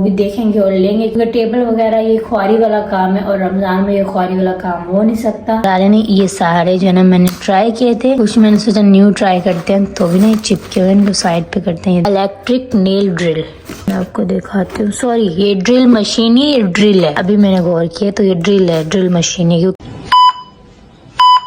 भी देखेंगे और लेंगे, क्योंकि टेबल वगैरह ये ख्वारी वाला काम है और रमजान में ये ख्वारी वाला काम हो नहीं सकता। सारे ने ये सारे जो है ना मैंने ट्राई किए थे, कुछ मैंने सोचा न्यू ट्राई करते हैं, तो भी नहीं चिपके हुए, इनको साइड पे करते हैं। इलेक्ट्रिक नेल ड्रिल मैं आपको दिखाती हूँ। सॉरी, ये ड्रिल मशीन ही ये ड्रिल है, अभी मैंने गौर किया तो ये ड्रिल है, ड्रिल मशीन है।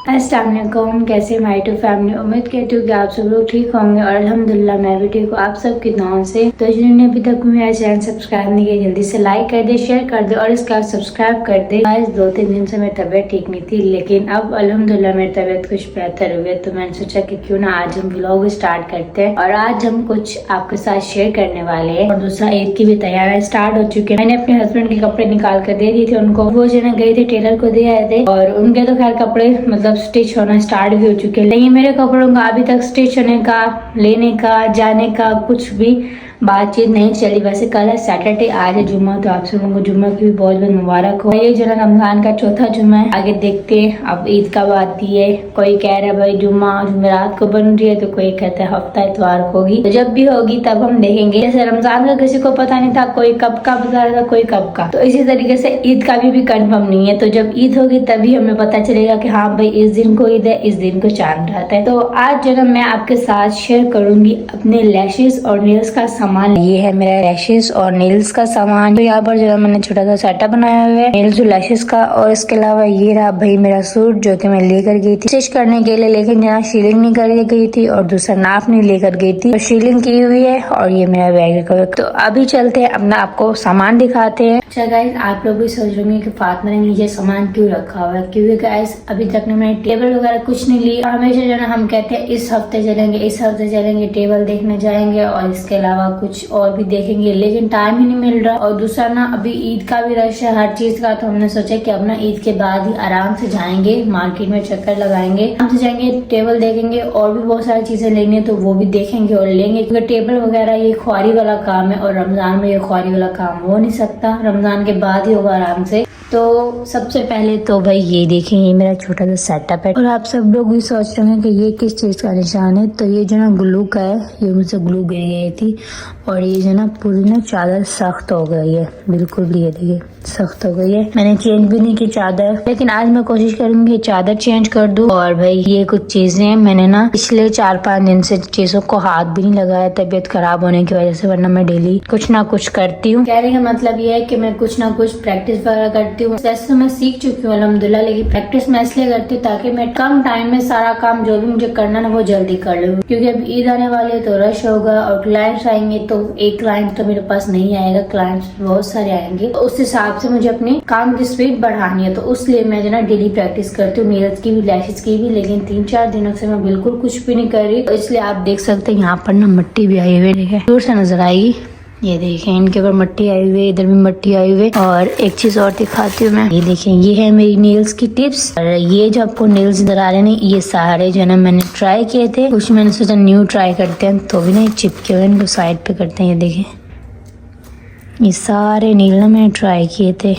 अस्सलाम वालेकुम, कैसे माय टू फैमिली। उम्मीद करती हूँ कि आप सब लोग ठीक होंगे और अल्हम्दुलिल्लाह मैं भी ठीक हूँ आप सब की दुआओं से। तो जिन्होंने अभी तक मेरा चैनल सब्सक्राइब नहीं किया, जल्दी से लाइक कर दे, शेयर कर दे और इसका सब्सक्राइब कर दे। आज 2-3 दिन से मेरी तबीयत ठीक नहीं थी, लेकिन अब अल्हम्दुलिल्लाह मेरी तबीयत कुछ बेहतर हुई है, तो मैंने सोचा कि क्यों ना आज हम व्लॉग स्टार्ट करते हैं। और आज हम कुछ आपके साथ शेयर करने वाले हैं। और दूसरा, ईद की भी तैयारी स्टार्ट हो चुकी है। मैंने अपने हस्बैंड के कपड़े निकाल कर दे दिए थे उनको, वो जो है गए थे टेलर को दे आए थे और उनके तो खैर कपड़े मतलब स्टिच होना स्टार्ट भी हो चुके हैं, लेकिन मेरे कपड़ों का अभी तक स्टिच होने का, लेने का, जाने का कुछ भी बातचीत नहीं चली। वैसे कल है सैटरडे, आज है जुम्मा, तो आप सबों को जुम्मा की भी बहुत बहुत मुबारक हो। ये जो है रमजान का चौथा जुम्मा है, आगे देखते हैं अब ईद कब आती है। कोई कह रहा है भाई जुम्मा जुमेरात को बन रही है, तो कोई कहता है हफ्ता इतवार को होगी, तो जब भी होगी तब हम देखेंगे। जैसे रमजान का किसी को पता नहीं था, कोई कब का बता रहा था, कोई कब का, तो इसी तरीके से ईद का भी कंफर्म नहीं है। तो जब ईद होगी तभी हमें पता चलेगा कि हाँ भाई इस दिन को ईद है, इस दिन को चांद रात है। तो आज जो है मैं आपके साथ शेयर करूंगी अपने लैशेस और नेल्स का सामान। ये है मेरा लैशेस और नेल्स का सामान। तो यहाँ पर जो है मैंने छोटा सा सेटअप बनाया हुआ है नेल्स और लैशेस का। और इसके अलावा ये रहा भाई मेरा सूट, जो कि मैं लेकर गई थी स्टिच करने के लिए, लेकिन यहाँ शीलिंग नहीं करके गई थी और दूसरा नाप नहीं लेकर गई थी, तो शीलिंग की हुई है। और ये मेरा बैग कवर। तो अभी चलते हैं अपना आपको सामान दिखाते हैं। अच्छा गाइस, आप लोग भी सोच रहे कि फातिमा ने नीचे सामान क्यों रखा हुआ है, क्योंकि गाइस अभी तक मैंने टेबल वगैरह कुछ नहीं ली। हमेशा जो है हम कहते हैं इस हफ्ते चलेंगे, इस हफ्ते चलेंगे, टेबल देखने जाएंगे और इसके अलावा कुछ और भी देखेंगे, लेकिन टाइम ही नहीं मिल रहा। और दूसरा ना अभी ईद का भी रश है हर चीज का, तो हमने सोचा कि अब ना ईद के बाद ही आराम से जाएंगे, मार्केट में चक्कर लगाएंगे, आराम से जाएंगे, टेबल देखेंगे और भी बहुत सारी चीजें लेनी है तो वो भी देखेंगे और लेंगे, क्योंकि टेबल वगैरह ये ख्वारी वाला काम है और रमजान में ये ख्वारी वाला काम हो नहीं सकता, रमजान के बाद ही होगा आराम से। तो सबसे पहले तो भाई ये देखें, ये मेरा छोटा सा सेटअप है। और आप सब लोग भी सोच रहे हैं कि ये किस चीज का निशान है, तो ये जो ना ग्लू का है, ये मुझसे ग्लू गिर गई थी और ये जो ना पूरी ना चादर सख्त हो गई है, बिल्कुल भी ये देखिए सख्त हो गई है। मैंने चेंज भी नहीं की चादर, लेकिन आज मैं कोशिश करूंगी चादर चेंज कर दूं। और भाई ये कुछ चीजें मैंने ना पिछले 4-5 दिन से चीजों को हाथ भी नहीं लगाया, तबीयत खराब होने की वजह से, वरना मैं डेली कुछ ना कुछ करती हूँ। कहने का मतलब ये है कि मैं कुछ ना कुछ प्रैक्टिस वगैरह करती हूँ। वैसे तो मैं सीख चुकी हूँ अल्हम्दुलिल्लाह, लेकिन प्रैक्टिस मैं इसलिए करती हूँ ताकि मैं कम टाइम में सारा काम जो भी मुझे करना ना वो जल्दी कर लूँ, क्योंकि अब ईद आने वाली है तो रश होगा और क्लाइंट्स आएंगे, तो एक क्लाइंट तो मेरे पास नहीं आएगा, क्लाइंट्स बहुत सारे आएंगे, तो उस हिसाब से मुझे अपने काम की स्पीड बढ़ानी है। तो उसलिए मैं जो ना डेली प्रैक्टिस करती हूँ, नेल्स की भी लैशेस की भी, लेकिन 3-4 दिनों से मैं बिल्कुल कुछ भी नहीं कर रही, तो इसलिए आप देख सकते हैं यहाँ पर ना मिट्टी भी आई हुई है, दूर से नजर आएगी, ये देखें इनके ऊपर मिट्टी आई हुई है, इधर भी मिट्टी आई हुई है। और एक चीज और दिखाती हूँ मैं, ये देखें ये है मेरी नेल्स की टिप्स। और ये जो आपको नेल्स नजर आ रहे हैं ये सारे जो है ना मैंने ट्राई किए थे, कुछ मैंने सोचा न्यू ट्राई करते हैं, तो भी नहीं चिपके हुए, इनको साइड पे करते हैं। ये देखें ये सारे नेल ना मैंने ट्राई किए थे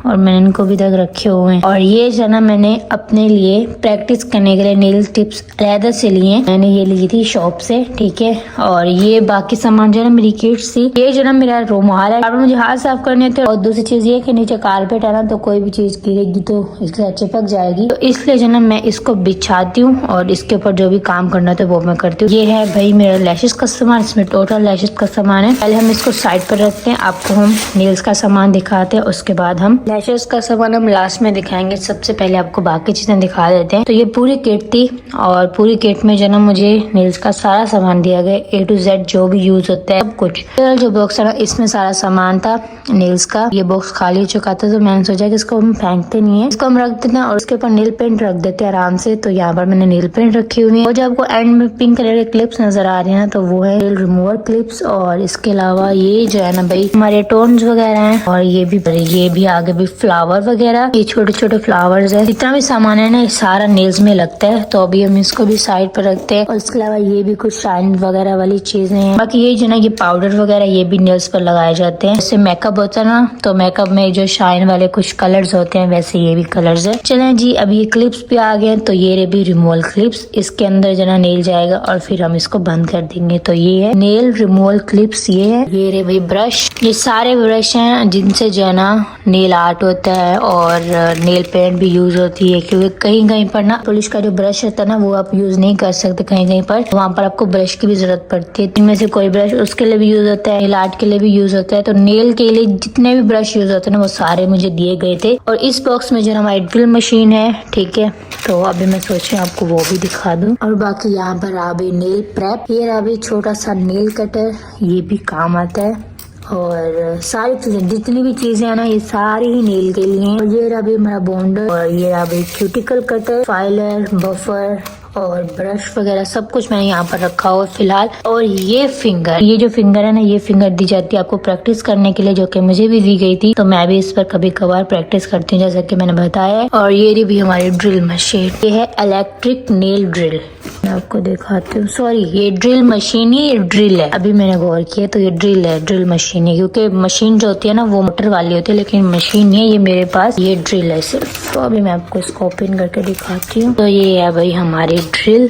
और मैंने इनको भी तक रखे हुए हैं। और ये जो ना मैंने अपने लिए प्रैक्टिस करने के लिए नेल टिप्स अलहदा से लिए, मैंने ये ली थी शॉप से, ठीक है। और ये बाकी सामान जो है ना मेरी किट्स थी। ये जो ना मेरा रुमाल है, मुझे हाथ साफ करने थे। और दूसरी चीज ये कि नीचे कारपेट है ना, तो कोई भी चीज गिरेगी तो इसके साथ चिपक जाएगी, तो इसलिए जो ना मैं इसको बिछाती हूँ और इसके ऊपर जो भी काम करना था वो मैं करती हूँ। ये है भाई मेरा लैशेस का सामान, इसमें टोटल लैशेस का सामान है। पहले हम इसको साइड पर रखते हैं, आपको हम नेल्स का सामान दिखाते हैं, उसके बाद हम लैशेस का सामान हम लास्ट में दिखाएंगे। सबसे पहले आपको बाकी चीजें दिखा देते हैं। तो ये पूरी किट थी और पूरी किट में जो ना मुझे नेल्स का सारा सामान दिया गया, A to Z जो भी यूज होता है सब कुछ। जो बॉक्स है इसमें सारा सामान था नेल्स का। ये बॉक्स खाली हो चुका था, तो मैंने सोचा कि इसको हम फेंकते नहीं है, इसको हम रख देते हैं और उसके ऊपर नेल पेंट रख देते हैं आराम से। तो यहाँ पर मैंने नेल पेंट रखी हुई है। और जो आपको एंड में पिंक कलर के क्लिप्स नजर आ रहे हैं, तो वो है नेल रिमूवर क्लिप्स। और इसके अलावा ये जो है ना भाई हमारे टोन्स वगैरह हैं, और ये भी आगे अभी फ्लावर वगैरह, ये छोटे छोटे फ्लावर्स है। जितना भी सामान है ना, ये सारा नेल्स में लगता है। तो अभी हम इसको भी साइड पर रखते हैं। और इसके अलावा ये भी कुछ शाइन वगैरह वाली चीजें हैं। बाकी ये जो ना, ये पाउडर वगैरह ये भी नेल्स पर लगाए जाते हैं। जैसे मेकअप होता है ना, तो मेकअप में जो शाइन वाले कुछ कलर्स होते हैं, वैसे ये भी कलर्स है। चलें जी, अभी ये क्लिप्स भी आ गए। तो ये भी रिमूवल क्लिप्स, इसके अंदर जो ना नेल जाएगा और फिर हम इसको बंद कर देंगे। तो ये है नेल रिमूवल क्लिप्स। ये है, ये रे भाई ब्रश। ये सारे ब्रश हैं जिनसे जो है ना नेल आर्ट होता है और नेल पेंट भी यूज होती है। क्योंकि कहीं कहीं पर ना पुलिस का जो ब्रश होता है ना, वो आप यूज नहीं कर सकते कहीं कहीं पर, वहाँ पर आपको ब्रश की भी जरूरत पड़ती है। इनमें से कोई ब्रश उसके लिए भी यूज होता है, नेल आर्ट के लिए भी यूज होता है। तो नेल के लिए जितने भी ब्रश यूज होते हैं ना, वो सारे मुझे दिए गए थे। और इस बॉक्स में जो हमारी ड्रिल मशीन है, ठीक है। तो अभी मैं सोच रही हूँ आपको वो भी दिखा दूं। और बाकी यहाँ पर अभी नेल प्रेप, ये अभी छोटा सा नेल कटर, ये भी काम आता है। और सारी चीजें, जितनी भी चीजें है ना, ये सारी ही नेल के लिए हैं। और ये अभी मेरा बॉन्डर, और ये अभी क्यूटिकल कटर, फाइलर, बफर और ब्रश वगैरह सब कुछ मैंने यहाँ पर रखा हुआ फिलहाल। और ये फिंगर, ये जो फिंगर है ना, ये फिंगर दी जाती है आपको प्रैक्टिस करने के लिए, जो कि मुझे भी दी गई थी। तो मैं भी इस पर कभी कभार प्रैक्टिस करती हूँ, जैसा कि मैंने बताया। और ये भी हमारी ड्रिल मशीन, ये है इलेक्ट्रिक नेल ड्रिल। मैं आपको दिखाती हूँ। सॉरी, ये ड्रिल मशीन ही ड्रिल है। अभी मैंने गौर किया तो ये ड्रिल है, ड्रिल मशीन है। क्योंकि मशीन जो होती है ना, वो मोटर वाली होती है, लेकिन मशीन नहीं है ये मेरे पास, ये ड्रिल है सिर्फ। तो अभी मैं आपको इसको ओपन करके दिखाती हूँ। तो ये है भाई हमारी ड्रिल।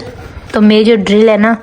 तो मेरी जो ड्रिल है ना,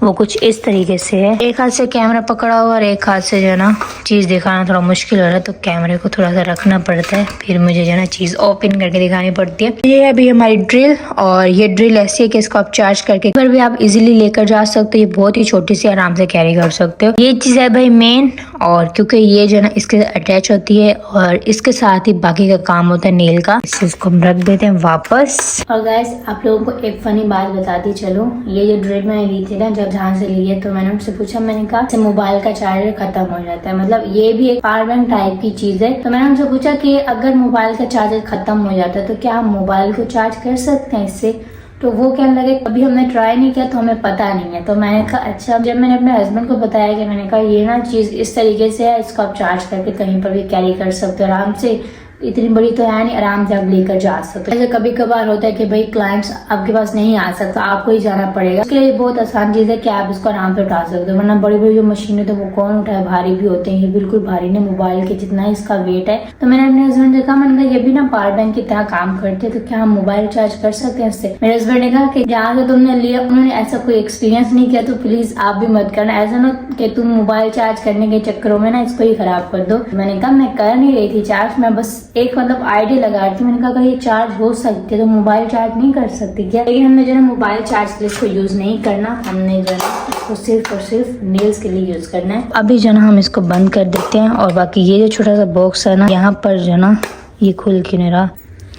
वो कुछ इस तरीके से है। एक हाथ से कैमरा पकड़ा हुआ और एक हाथ से जो है ना चीज दिखाना थोड़ा मुश्किल हो रहा है, तो कैमरे को थोड़ा सा रखना पड़ता है, फिर मुझे जो है ना चीज ओपन करके दिखानी पड़ती है। ये है अभी हमारी ड्रिल। और ये ड्रिल ऐसी है कि इसको आप चार्ज करके पर भी आप इजीली लेकर जा सकते हो। ये बहुत ही छोटी सी, आराम से कैरी कर सकते हो। ये चीज है भाई मेन। और क्योंकि ये जो है ना इसके अटैच होती है, और इसके साथ ही बाकी का काम होता है नेल का। इसको हम रख देते हैं वापस। और गाइस, आप लोगों को एक फनी बात बताती चलो। ये जो ड्रिल मैंने ली थी ना, जब जहाँ से ली है, तो मैंने उनसे पूछा, मैंने कहा मोबाइल का चार्जर खत्म हो जाता है, मतलब ये भी एक पावर बैंक टाइप की चीज है। तो मैंने उनसे पूछा कि अगर मोबाइल का चार्जर खत्म हो जाता है तो क्या हम मोबाइल को चार्ज कर सकते हैं इससे? तो वो कहने लगे अभी हमने ट्राई नहीं किया तो हमें पता नहीं है। तो मैंने कहा अच्छा। जब मैंने अपने हस्बैंड को बताया कि मैंने कहा ये ना चीज इस तरीके से है, इसको आप चार्ज करके कहीं पर भी कैरी कर सकते हो आराम से, इतनी बड़ी तो है नहीं, आराम से आप लेकर जा सकते हो। ऐसे कभी कभार होता है कि भाई क्लाइंट्स आपके पास नहीं आ सकता, आपको ही जाना पड़ेगा। इसके लिए बहुत आसान चीज है कि आप इसको आराम से उठा सकते हो। वरना बड़ी बड़ी जो मशीन है तो वो कौन उठाए, भारी भी होते हैं। ये बिल्कुल भारी नहीं, मोबाइल के जितना ही इसका वेट है। तो मैंने अपने हस्बैंड से कहा, मैंने कहा ये भी ना पावर बैंक की तरह काम करते हैं, तो क्या हम मोबाइल चार्ज कर सकते हैं इससे? मेरे हस्बैंड ने कहा कि जहाँ से तुमने लिया उन्होंने ऐसा कोई एक्सपीरियंस नहीं किया, तो प्लीज आप भी मत करना। ऐसा ना कि तुम मोबाइल चार्ज करने के चक्करों में ना इसको ही खराब कर दो। मैंने कहा मैं कर नहीं रही थी चार्ज, मैं बस एक मतलब आइडिया लगा रही थी। मैंने कहा अगर ये चार्ज हो सकती है तो मोबाइल चार्ज नहीं कर सकती क्या? लेकिन हमने जो है मोबाइल चार्ज के लिए इसको यूज नहीं करना, हमने जो है इसको सिर्फ और सिर्फ नेल्स के लिए यूज करना है। अभी जो है हम इसको बंद कर देते हैं। और बाकी ये जो छोटा सा बॉक्स है ना, यहाँ पर जो है ना ये खुल के नहीं रहा,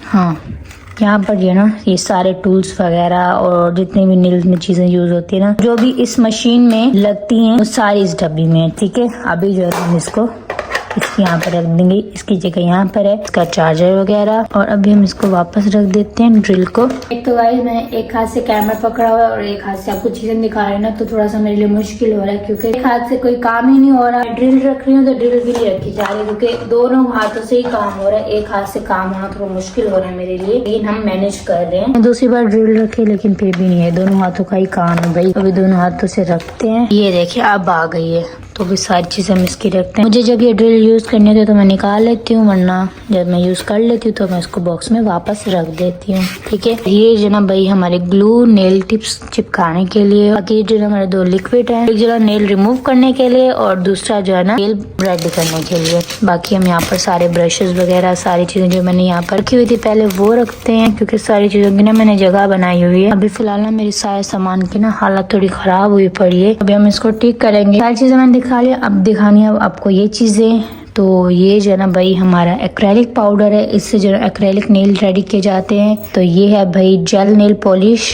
हाँ यहाँ पर जो है ना ये सारे टूल्स वगैरह और जितनी भी नेल्स में चीजें यूज होती है ना, जो भी इस मशीन में लगती हैं, वो सारी इस डब्बी में है, ठीक है। अभी जो है हम इसको इसकी यहाँ पर रख देंगे, इसकी जगह यहाँ पर है इसका चार्जर वगैरह। और अभी हम इसको वापस रख देते हैं ड्रिल को। एक तो गाइस मैंने एक हाथ से कैमरा पकड़ा हुआ है और एक हाथ से आपको चीजें दिखा रहे हैं ना, तो थोड़ा सा मेरे लिए मुश्किल हो रहा है, क्योंकि एक हाथ से कोई काम ही नहीं हो रहा है। ड्रिल रख रही हूँ तो ड्रिल भी नहीं रखी जा रही, क्योंकि दोनों हाथों से ही काम हो रहा है। एक हाथ से काम होना थोड़ा मुश्किल हो रहा है मेरे लिए, लेकिन हम मैनेज कर रहे हैं। दूसरी बार ड्रिल रखे लेकिन फिर भी नहीं है, दोनों हाथों का ही काम है भाई। अभी दोनों हाथों से रखते हैं। ये देखिए अब आ गई है, तो भी सारी चीजें हम इसकी रखते हैं। मुझे जब ये ड्रिल यूज करनी होती है तो मैं निकाल लेती हूँ, वरना जब मैं यूज कर लेती हूँ तो मैं इसको बॉक्स में वापस रख देती हूँ, ठीक है। ये जो ना भाई हमारे ग्लू नेल टिप्स चिपकाने के लिए। बाकी जो हमारे दो लिक्विड है, एक जो नेल रिमूव करने के लिए और दूसरा जो है ना नेल रेडी करने के लिए। बाकी हम यहाँ पर सारे ब्रशेस वगैरह सारी चीजें जो मैंने यहाँ पर रखी हुई थी पहले वो रखते हैं, क्योंकि सारी चीजों की ना मैंने जगह बनाई हुई है। अभी फिलहाल ना मेरी सारे सामान की ना हालत थोड़ी खराब हुई पड़ी है, अभी हम इसको ठीक करेंगे। सारी चीजें मैंने दिखा लिया, अब दिखानी है आपको ये चीजें। तो ये जो है ना भाई हमारा एक्रेलिक पाउडर है, इससे जो एक्रेलिक नेल रेडी किए जाते हैं। तो ये है भाई जेल नेल पॉलिश,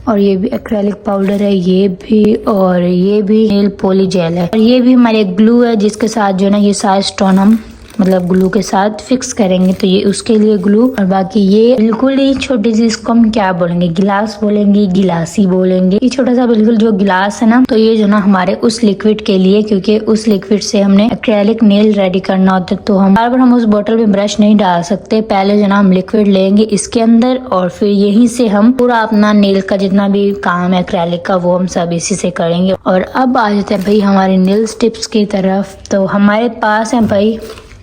और ये भी एक्रेलिक पाउडर है ये भी, और ये भी नेल पॉली जेल है, और ये भी हमारे ग्लू है जिसके साथ जो है ना ये सारे स्टोन हम मतलब ग्लू के साथ फिक्स करेंगे, तो ये उसके लिए ग्लू। और बाकी ये बिल्कुल ही छोटी सी, इसको हम क्या बोलेंगे, गिलास बोलेंगे, गिलासी बोलेंगे, ये छोटा सा बिल्कुल जो गिलास है ना, तो ये जो ना हमारे उस लिक्विड के लिए, क्योंकि उस लिक्विड से हमने एक्रेलिक नेल रेडी करना होता है, तो हम बार बार हम उस बोतल में ब्रश नहीं डाल सकते। पहले जो ना हम लिक्विड लेंगे इसके अंदर और फिर यहीं से हम पूरा अपना नेल का जितना भी काम है एक्रेलिक का वो हम सब इसी से करेंगे। और अब आ जाते हैं भाई हमारे नेल टिप्स की तरफ। तो हमारे पास है भाई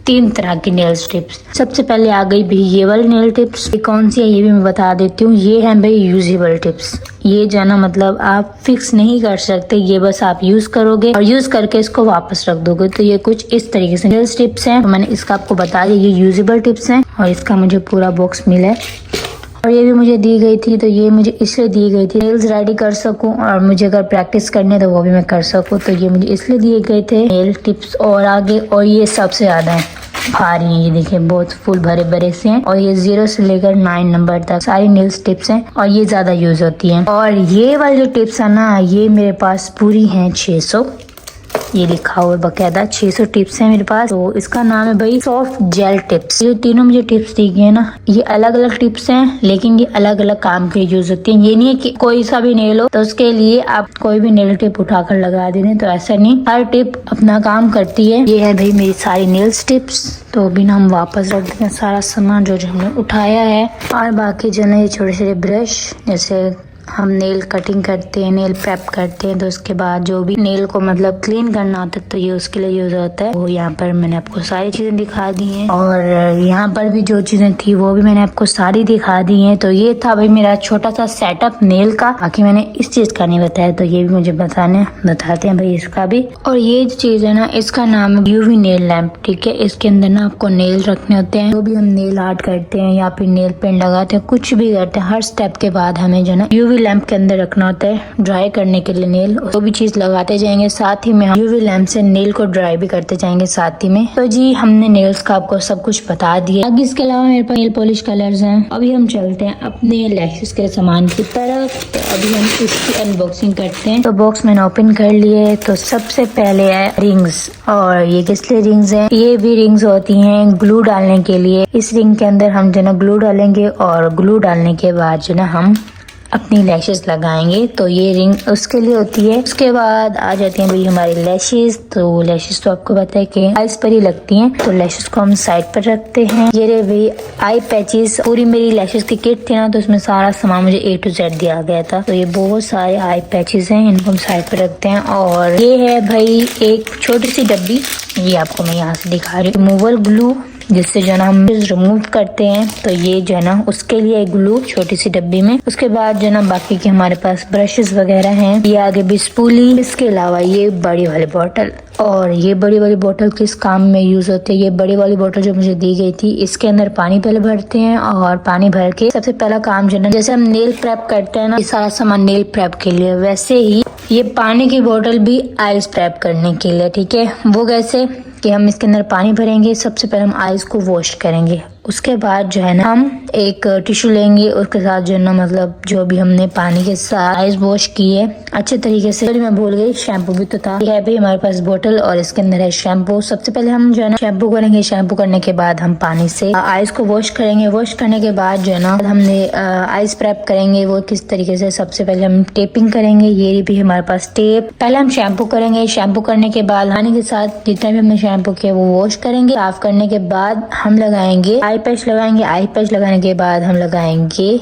3 तरह की नेल टिप्स। सबसे पहले आ गई भाई ये वाली नेल टिप्स। ये कौन सी है ये भी मैं बता देती हूँ। ये है भाई यूजेबल टिप्स। ये जो है ना मतलब आप फिक्स नहीं कर सकते, ये बस आप यूज करोगे और यूज करके इसको वापस रख दोगे। तो ये कुछ इस तरीके से नेल टिप्स हैं। तो मैंने इसका आपको बता दिया, ये यूजेबल टिप्स हैं और इसका मुझे पूरा बॉक्स मिला है और ये भी मुझे दी गई थी। तो ये मुझे इसलिए दी गई थी नेल्स रेडी कर सकूं और मुझे अगर प्रैक्टिस करनी है तो वो भी मैं कर सकूं। तो ये मुझे इसलिए दिए गए थे नेल टिप्स। और आगे और ये सबसे ज्यादा है भारी है, ये देखिए बहुत फुल भरे भरे से हैं और ये 0 से लेकर 9 नंबर तक सारी नेल्स टिप्स हैं और ये ज्यादा यूज होती हैं। और ये वाली जो टिप्स है ना, ये मेरे पास पूरी हैं 600, ये लिखा हुआ है बकायदा 600 टिप्स है मेरे पास। तो इसका नाम है भाई सॉफ्ट जेल टिप्स। ये तीनों मुझे टिप्स दी गई है ना, ये अलग अलग टिप्स हैं लेकिन ये अलग अलग काम के यूज होती हैं। ये नहीं है कि कोई सा भी नेल हो तो उसके लिए आप कोई भी नेल टिप उठाकर लगा दें, तो ऐसा नहीं, हर टिप अपना काम करती है। ये है भाई मेरी सारी नेल्स टिप्स। तो अभी ना हम वापस रख देते हैं सारा सामान जो हमने उठाया है। और बाकी जो है ये छोटे छोटे ब्रश, जैसे हम नेल कटिंग करते हैं, नेल प्रेप करते हैं, तो उसके बाद जो भी नेल को मतलब क्लीन करना होता है तो ये उसके लिए यूज होता है। वो यहाँ पर मैंने आपको सारी चीजें दिखा दी हैं और यहाँ पर भी जो चीजें थी वो भी मैंने आपको सारी दिखा दी हैं। तो ये था भाई मेरा छोटा सा सेटअप नेल का। बाकी मैंने इस चीज का नहीं बताया, तो ये भी मुझे बताते हैं भाई इसका भी। और ये जो चीज है ना, इसका नाम है यूवी नेल लैंप। ठीक है, इसके अंदर ना आपको नेल रखने होते हैं। जो भी हम नेल आर्ट करते हैं या फिर नेल पेंट लगाते हैं, कुछ भी करते हैं, हर स्टेप के बाद हमें जो है ना यूवी लैंप के अंदर रखना होता है ड्राई करने के लिए नेल। वो भी चीज लगाते जाएंगे, साथ ही में हम यूवी लैंप से नेल को ड्राई भी करते जाएंगे साथ ही में। तो जी हमने नेल्स का आपको सब कुछ बता दिया। अब इसके अलावा मेरे पास नेल पॉलिश कलर्स हैं। अभी हम चलते हैं अपने लैशेस के सामान की तरफ। तो अभी हम इसकी अनबॉक्सिंग करते हैं। तो बॉक्स मैंने ओपन कर लिए। तो सबसे पहले है रिंग्स। और ये किस लिए रिंग्स हैं? ये भी रिंग्स होती हैं ग्लू डालने के लिए। इस रिंग के अंदर हम जो ना ग्लू डालेंगे और ग्लू डालने के बाद जो ना हम अपनी लैशेस लगाएंगे। तो ये रिंग उसके लिए होती है। उसके बाद आ जाती हैं भाई हमारी लैशेस। तो लैशेस तो आपको पता है कि आईज पर ही लगती हैं, तो लैशेस को हम साइड पर रखते हैं। ये रे भाई आई पैचेस। पूरी मेरी लैशेस की किट थी ना, तो उसमें सारा सामान मुझे A to Z दिया गया था। तो ये बहुत सारे आई पैचेस हैं, इनको हम साइड पर रखते हैं। और ये है भाई एक छोटी सी डब्बी, ये आपको मैं यहाँ से दिखा रही हूँ, रिमूवल ग्लू, जिससे जो ना हम रिमूव करते हैं। तो ये जो है ना उसके लिए ग्लू छोटी सी डब्बी में। उसके बाद जो ना बाकी के हमारे पास ब्रशेस वगैरह हैं। ये आगे भी स्पूली। इसके अलावा ये बड़ी वाली बोतल। और ये बड़ी वाली बोतल किस काम में यूज होती है? ये बड़ी वाली बोतल जो मुझे दी गई थी, इसके अंदर पानी पहले भरते हैं और पानी भर के सबसे पहला काम जो ना, जैसे हम नेल प्रेप करते हैं ना, ये सारा सामान नेल प्रेप के लिए, वैसे ही ये पानी की बोतल भी आइस प्रेप करने के लिए। ठीक है, वो कैसे कि हम इसके अंदर पानी भरेंगे, सबसे पहले हम आइस को वॉश करेंगे। उसके बाद जो है ना हम एक टिश्यू लेंगे, उसके साथ जो है ना मतलब जो भी हमने पानी के साथ आइस वॉश की है अच्छे तरीके से। मैं भूल गई, शैम्पू भी तो था। ये है भाई हमारे पास बोतल और इसके अंदर है शैम्पू। सबसे पहले हम जो है ना शैम्पू करेंगे। शैम्पू करने के बाद हम पानी से आइस को वॉश करेंगे। वॉश करने के बाद जो है ना हमने आइस प्रेप करेंगे। वो किस तरीके से? सबसे पहले हम टेपिंग करेंगे। ये भी हमारे पास टेप। पहले हम शैम्पू करेंगे। शैम्पू करने के बाद पानी के साथ जितना भी हमने शैम्पू किया वो वॉश करेंगे। साफ करने के बाद हम लगाएंगे आई पैच लगाएंगे। आई पैच लगाने के बाद हम लगाएंगे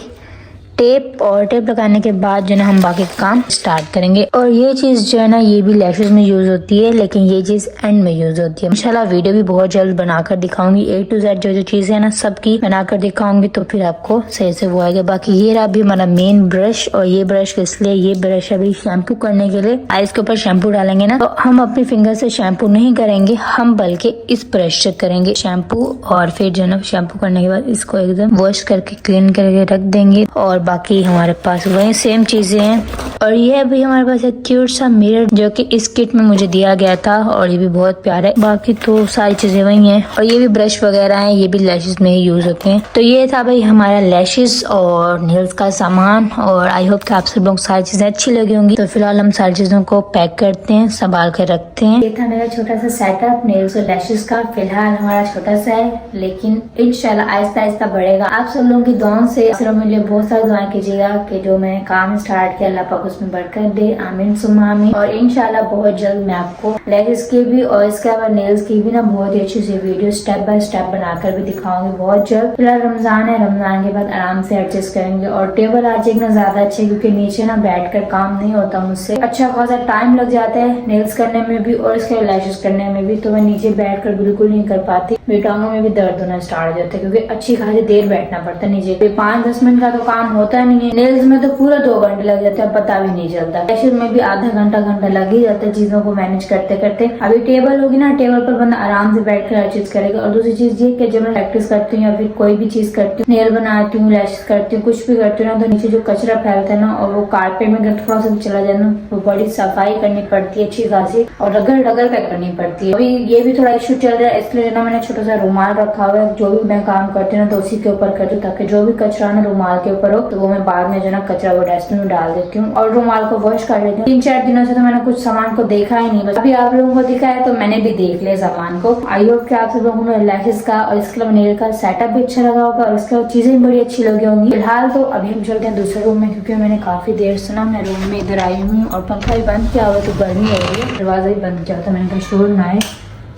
टेप। और टेप लगाने के बाद जो है ना हम बाकी काम स्टार्ट करेंगे। और ये चीज जो है ना ये भी लैशेस में यूज होती है, लेकिन ये चीज एंड में यूज होती है। इंशाल्लाह वीडियो भी बहुत जल्द बनाकर दिखाऊंगी। A to Z जो जो चीजें है ना सबकी बनाकर दिखाऊंगी, तो फिर आपको सही से वो आएगा। बाकी ये रहा भी हमारा मेन ब्रश। और ये ब्रश इसलिए, ये ब्रश अभी शैम्पू करने के लिए। आइस के ऊपर शैम्पू डालेंगे ना, तो हम अपनी फिंगर से शैम्पू नहीं करेंगे, हम बल्कि इस ब्रश से करेंगे शैम्पू। और फिर जो है ना शैम्पू करने के बाद इसको एकदम वॉश करके क्लीन करके रख देंगे। और बाकी हमारे पास वही सेम चीजें हैं। और ये भी हमारे पास एक क्यूट सा मिरर जो कि इस किट में मुझे दिया गया था और ये भी बहुत प्यारा है। बाकी तो सारी चीजें वही हैं और ये भी ब्रश वगैरह हैं, ये भी लैशेस में ही यूज होते हैं। तो ये था भाई हमारा लैशेस और नेल्स का सामान और आई होप कि आप सब लोग सारी चीजें अच्छी लगी होंगी। तो फिलहाल हम सारी चीजों को पैक करते हैं, संभाल कर रखते हैं। ये था मेरा छोटा सा सेटअप नेल्स और लैशेस का। फिलहाल हमारा छोटा सा है लेकिन इंशाल्लाह आहिस्ता आहिस्ता बढ़ेगा। आप सब लोगों की दुआओं से सिर्फ मेरे लिए बहुत सारी दुआएं कीजिएगा कि जो मैंने काम स्टार्ट किया अल्लाह पाक उसमें बरकत दे, आमीन सुम्मा आमीन। और इंशाल्लाह बहुत जल्द मैं आपको लेग्स की भी और इसके अलावा नेल्स की भी ना बहुत ही अच्छी सी वीडियो स्टेप बाय स्टेप बनाकर भी दिखाऊंगी बहुत जल्द। फिलहाल रमजान है, रमजान के बाद आराम से एडजस्ट करेंगे। और टेबल आज एक ना ज्यादा अच्छे क्योंकि नीचे ना बैठ कर काम नहीं होता मुझसे, अच्छा खासा टाइम लग जाता है नेल्स करने में भी और इसके लैशेस करने में भी। तो मैं नीचे बैठ कर बिल्कुल नहीं कर पाती, मेरी टांगों में भी दर्द होना स्टार्ट हो जाता है क्योंकि अच्छी खासी देर बैठना पड़ता है नीचे। 5-10 मिनट का तो काम होता नहीं है, नेल्स में तो पूरा 2 घंटे लग जाते हैं, पता भी नहीं चलता। लैशेस में भी आधा घंटा लग ही जाता है चीजों को मैनेज करते करते। अभी टेबल होगी ना, टेबल पर बंदा आराम से बैठ कर हर चीज करेगा। और दूसरी चीज ये कि जब मैं प्रैक्टिस करती हूँ या फिर कोई भी चीज करती हूँ, नेल बनाती हूँ, लैशेस करती हूँ, कुछ भी करती हूँ ना, तो नीचे जो कचरा फैलता है ना और वो कारपेट में अगर थोड़ा सा चला जाए ना, वो बड़ी सफाई करनी पड़ती है अच्छी खासी और रगड़ रगड़ कर करनी पड़ती है। अभी ये भी थोड़ा इशू चल रहा है, इसलिए ना मैंने छोटा सा रुमाल रखा हुआ है। जो भी मैं काम करती हूँ ना तो उसी के ऊपर करती हूँ ताकि जो भी कचरा ना रुमाल के ऊपर हो तो वो मैं बाद में जो ना कचरा वो डस्टबिन में डाल देती हूँ और रुमाल को वॉश कर लेती हूँ। 3-4 दिनों से तो मैंने कुछ सामान को देखा ही नहीं, बस अभी आप लोगों को दिखा है तो मैंने भी देख लिया सामान को। आई होप कि आप सब लोगों को लैशेस का और इसके अलावा नेल का सेटअप भी अच्छा लगा होगा और इसके अलावा चीजें भी बड़ी अच्छी लगी होंगी। फिलहाल तो अभी हम चलते हैं दूसरे रूम में क्योंकि मैंने काफी देर से ना मैं रूम में इधर आई हूँ और पंखा भी बंद किया हुआ तो गर्मी हो रही है, दरवाजा भी बंद किया था। मैंने कहा शोर ना आए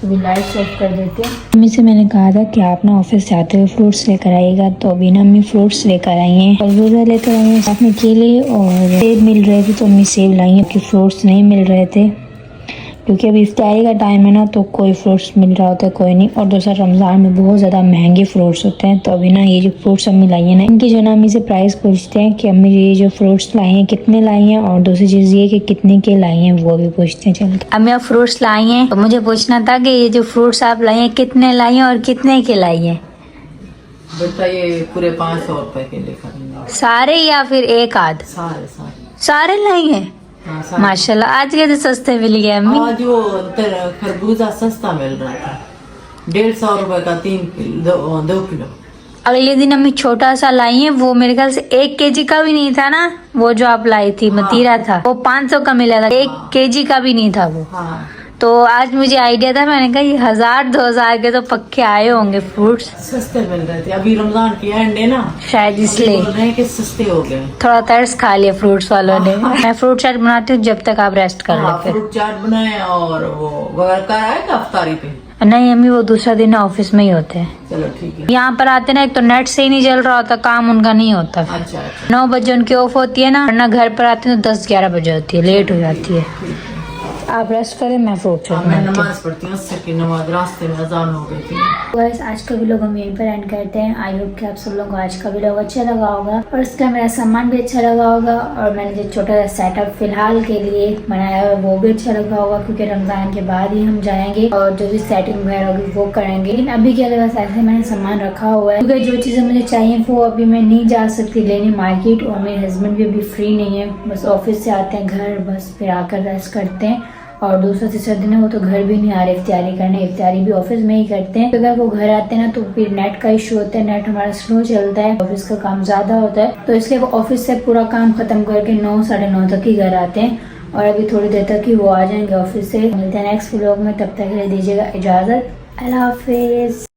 तो भी लाइट ऑफ कर देते हैं। मम्मी से मैंने कहा था कि आप ना ऑफिस जाते हुए फ्रूट्स लेकर आइएगा, तो अभी ना अम्मी फ्रूट्स लेकर आई हैं। खरबूजा लेकर आई हैं, साथ में केले और सेब मिल रहे थे तो अम्मी सेब लाई हैं क्योंकि फ्रूट्स नहीं मिल रहे थे क्योंकि अभी इफ्तारी का टाइम है ना तो कोई फ्रूट्स मिल रहा होता है कोई नहीं। और दूसरा रमज़ान में बहुत ज़्यादा महंगे फ्रूट्स होते हैं, तो अभी ना ये जो फ्रूट्स अम्मी लाई है ना इनकी जो ना अम्मी से प्राइस पूछते हैं कि अम्मी ये जो फ्रूट्स लाई हैं कितने लाई हैं और दूसरी चीज़ ये कि कितने के लाई हैं वो भी पूछते हैं। चलते अम्मी आप फ्रूट्स लाई हैं तो मुझे पूछना था कि ये जो फ्रूट्स आप लाई हैं कितने लाई हैं और कितने के लाई हैं। बेटा ये पूरे 500 रुपए के लेकर सारे या फिर एक आध? सारे लाई हैं। हाँ, माशाल्लाह आज के तो सस्ते मिल गए अम्मी। आज वो खरबूजा सस्ता मिल रहा था, 150 रुपए का 2 किलो। अगले दिन अम्मी छोटा सा लाई है, वो मेरे ख्याल से 1 केजी का भी नहीं था ना, वो जो आप लाई थी मतीरा था वो 500 का मिला था, 1 केजी का भी नहीं था वो। तो आज मुझे आइडिया था, मैंने कहा ये 1000-2000 के तो पक्के आए होंगे फ्रूट्स, सस्ते मिल रहे थे। अभी रमजान की एंड है ना शायद इसलिए कि सस्ते हो गए। थोड़ा तरस खा लिया फ्रूट्स वालों ने। मैं फ्रूट चाट बनाती हूँ जब तक आप रेस्ट कर लेते। फ्रूट चाट बनाए और वो वगैरह का आएगा अफ्तारी पे? नहीं अम्मी वो दूसरा दिन ऑफिस में ही होते हैं। चलो ठीक है। यहाँ पर आते ना एक तो नेट से ही नहीं चल रहा होता, काम उनका नहीं होता। अच्छा। 9 बजे उनकी ऑफ होती है ना, वरना घर पर आते हैं तो 10-11 बजे होती है, लेट हो जाती है। आप रेस्ट करें, मैं फ्रूट चाट मैं नमाज पढ़ती हूँ, असर की नमाज, रास्ते में अजान हो गई थी। बस आज का व्लॉग हम यहीं पर एंड करते हैं। आई होप कि आप सब लोगों को आज का व्लॉग अच्छा लगा होगा और इसका मेरा सामान भी अच्छा लगा होगा और मैंने जो छोटा सा सेटअप फिलहाल के लिए बनाया है वो भी अच्छा लगा होगा क्योंकि रमजान के बाद ही हम जाएंगे और जो भी सेटिंग वगैरह होगी वो करेंगे। लेकिन अभी क्या बस ऐसे मैंने सामान रखा हुआ है क्योंकि जो चीजें मुझे चाहिए वो अभी मैं नहीं जा सकती लेने मार्केट और मेरे हस्बैंड भी अभी फ्री नहीं है, बस ऑफिस से आते हैं घर, बस फिर आकर रेस्ट करते हैं। और दूसरा तीसरा दिन है वो तो घर भी नहीं आ रहे इफ्तारी करने, इफ्तारी भी ऑफिस में ही करते हैं। तो अगर वो घर आते हैं ना तो फिर नेट का इशू होता है, नेट हमारा स्लो चलता है, ऑफिस का काम ज्यादा होता है तो इसलिए वो ऑफिस से पूरा काम खत्म करके 9-9:30 तक ही घर आते हैं और अभी थोड़ी देर तक ही वो आ जाएंगे ऑफिस से। मिलते हैं नेक्स्ट व्लॉग में, तब तक के लिए दीजिएगा इजाजत। अल्लाह हाफिज।